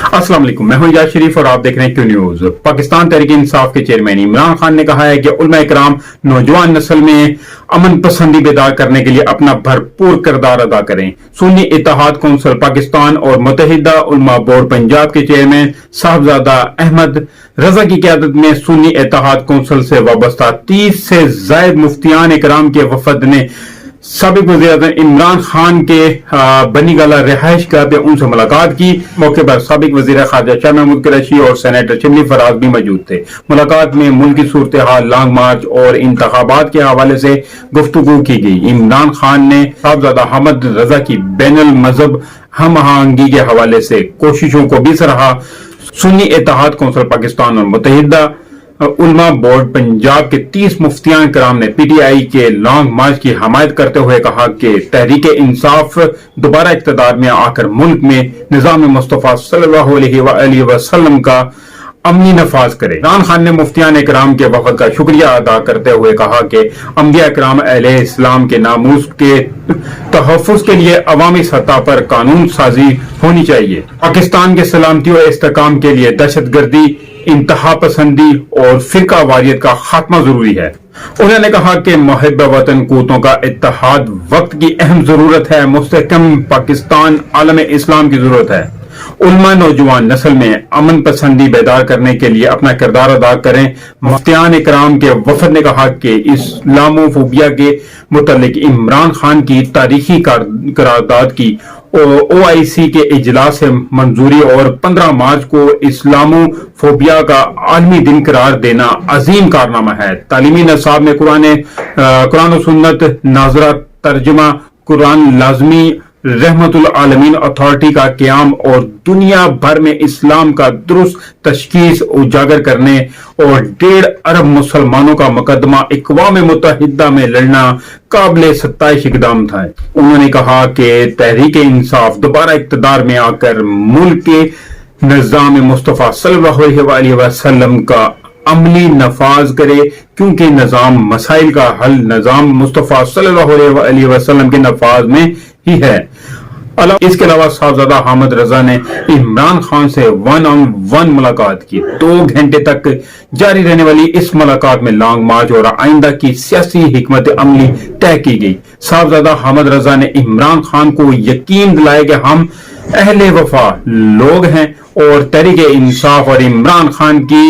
अस्सलाम वालेकुम, मैं हूं इजाज शरीफ और आप देख रहे हैं क्यू न्यूज। पाकिस्तान तहरीक इंसाफ के चेयरमैन इमरान खान ने कहा है कि उलमा इकराम नौजवान नस्ल में अमन पसंदी बेदार करने के लिए अपना भरपूर किरदार अदा करें। सुन्नी इत्तेहाद कौंसिल पाकिस्तान और मुत्तहिदा उलमा बोर्ड पंजाब के चेयरमैन साहबजादा अहमद रजा की क़यादत में सुन्नी इत्तेहाद कौंसिल से वाबस्ता 30 से जायद मुफ्तियान इकराम के वफद ने साबिक वज़ीर-ए-आज़म इमरान खान के बनी गाला रिहाइश गाह पे उनसे मुलाकात की। मौके पर साबिक वज़ीर ख़ारजा शाह महमूद कुरैशी और सेनेटर चिमनी फराज भी मौजूद थे। मुलाकात में मुल्क की सूरत हाल, लॉन्ग मार्च और इंतखाबात के हवाले से गुफ्तगू की गई। इमरान खान ने साहबजादा अहमद रजा की बैनुल मज़हब हम आहंगी के हवाले से कोशिशों को भी सराहा। सुन्नी इत्तेहाद कौंसिल पाकिस्तान और मुत्तहिदा उलमा बोर्ड पंजाब के 30 मुफ्तियान कराम ने पीटीआई के लॉन्ग मार्च की हमायत करते हुए कहा कि तहरीक इंसाफ दोबारा इक़्तिदार में आकर मुल्क में निज़ाम मुस्तफ़ा सल्लल्लाहु अलैहि वसल्लम का अमली नफाज करे। इमरान खान ने मुफ्तियान इकराम के वफद का शुक्रिया अदा करते हुए कहा कि अंबिया इकराम अहले इस्लाम के नामूस के तहफ़्फ़ुज़ के लिए अवामी सतह पर कानून साजी होनी चाहिए। पाकिस्तान के सलामती और इस्तेहकाम के लिए दहशतगर्दी, इंतहा पसंदी और फिरका वारियत का खात्मा जरूरी है। उन्होंने कहा कि मुहिब वतन कूतों का इत्तेहाद वक्त की अहम जरूरत है। मुस्तहकम पाकिस्तान आलम इस्लाम की जरूरत है। उलमा नौजवान नस्ल में अमन पसंदी बेदार करने के लिए अपना किरदार अदा करें। मुफ्तियान इकराम के वफद ने कहा कि इस्लामोफोबिया के मुतल्लिक इमरान खान की तारीखी करारदाद की OIC के इजलास से मंजूरी और 15 मार्च को इस्लामोफोबिया का आलमी दिन करार देना अजीम कारनामा है। तालीमी नसाब में कुरान और सुन्नत नाजरा तर्जुमा कुरान लाजमी रहमतुल आलमीन अथॉरिटी का क़याम और दुनिया भर में इस्लाम का दुरुस्त तशखीस उजागर करने और 1.5 अरब मुसलमानों का मुकदमा अक़वाम मुत्तहिदा में लड़ना काबिल सत्ताइश इक़दाम था। उन्होंने कहा कि तहरीक इंसाफ दोबारा इक़्तिदार में आकर मुल्क के निज़ाम मुस्तफ़ा सल्लल्लाहु अलैहि वसल्लम का अमली नफाज करे, क्योंकि निज़ाम मसाइल का हल निज़ाम मुस्तफ़ा सल्लल्लाहु अलैहि वसल्लम के नफाज में ही है। इसके अलावा साहबजादा अहमद रजा ने इमरान खान से 1-on-1 मुलाकात की। 2 घंटे तक जारी रहने वाली इस मुलाकात में लॉन्ग मार्च और आइंदा की सियासी हिकमत अमली तय की गई। साहबजादा अहमद रजा ने इमरान खान को यकीन दिलाया कि हम अहले वफा लोग हैं और तहरीक इंसाफ और इमरान खान की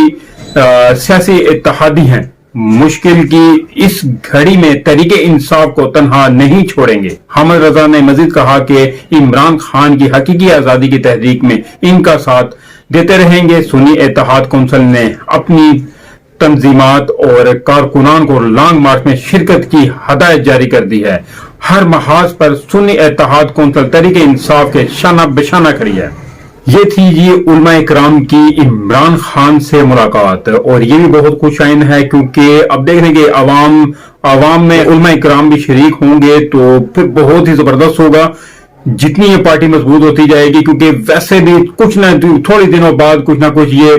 सियासी इत्तेहादी हैं। मुश्किल की इस घड़ी में तहरीक इंसाफ को तन्हा नहीं छोड़ेंगे। अहमद रजा ने मजीद कहा कि इमरान खान की हकीकी आजादी की तहरीक में इनका साथ देते रहेंगे। सुन्नी इत्तेहाद कौंसिल ने अपनी तंजीमात और कारकुनान को लॉन्ग मार्च में शिरकत की हदायत जारी कर दी है। हर महाज पर सुन्नी इत्तेहाद कौंसिल तहरीक इंसाफ के शाना बेशाना खड़ी है। ये थी जी उलमा इकराम की इमरान खान से मुलाकात, और ये भी बहुत खुशाइन है क्योंकि अब देख रहे हैं कि आवाम में उलमा इकराम भी शरीक होंगे तो फिर बहुत ही जबरदस्त होगा जितनी ये पार्टी मजबूत होती जाएगी। क्योंकि वैसे भी कुछ ना थोड़े दिनों बाद कुछ ना कुछ ये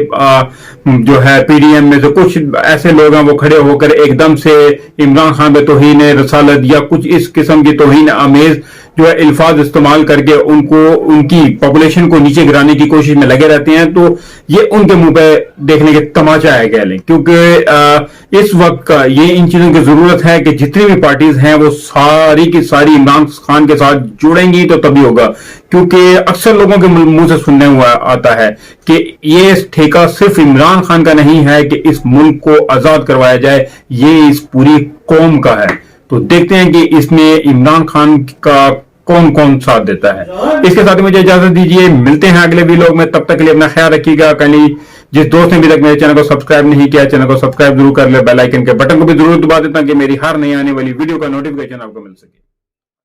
जो है PDM में से कुछ ऐसे लोग हैं वो खड़े होकर एकदम से इमरान खान पे तौहीन रसालत या कुछ इस किस्म की तौहीन आमेज जो है अल्फाज इस्तेमाल करके उनकी पॉपुलेशन को नीचे गिराने की कोशिश में लगे रहते हैं। तो ये उनके मुंह पे देखने के तमाचा है कह लें, क्योंकि इस वक्त का ये इन चीजों की जरूरत है कि जितनी भी पार्टीज हैं वो सारी की सारी इमरान खान के साथ जुड़ेंगी तो तभी होगा। क्योंकि अक्सर लोगों के मुंह से सुनने हुआ आता है कि ये ठेका सिर्फ इमरान खान का नहीं है कि इस मुल्क को आजाद करवाया जाए, ये इस पूरी कौम का है। तो देखते हैं कि इसमें इमरान खान का कौन कौन साथ देता है। इसके साथ ही मुझे इजाजत दीजिए, मिलते हैं अगले वीडियो में। तब तक के लिए अपना ख्याल रखिएगा। कहीं जिस दोस्त ने अभी तक मेरे चैनल को सब्सक्राइब नहीं किया, चैनल को सब्सक्राइब जरूर कर ले, बेल आइकन के बटन को भी जरूर दबा दें ताकि मेरी हर नई आने वाली वीडियो का नोटिफिकेशन आपको मिल सके।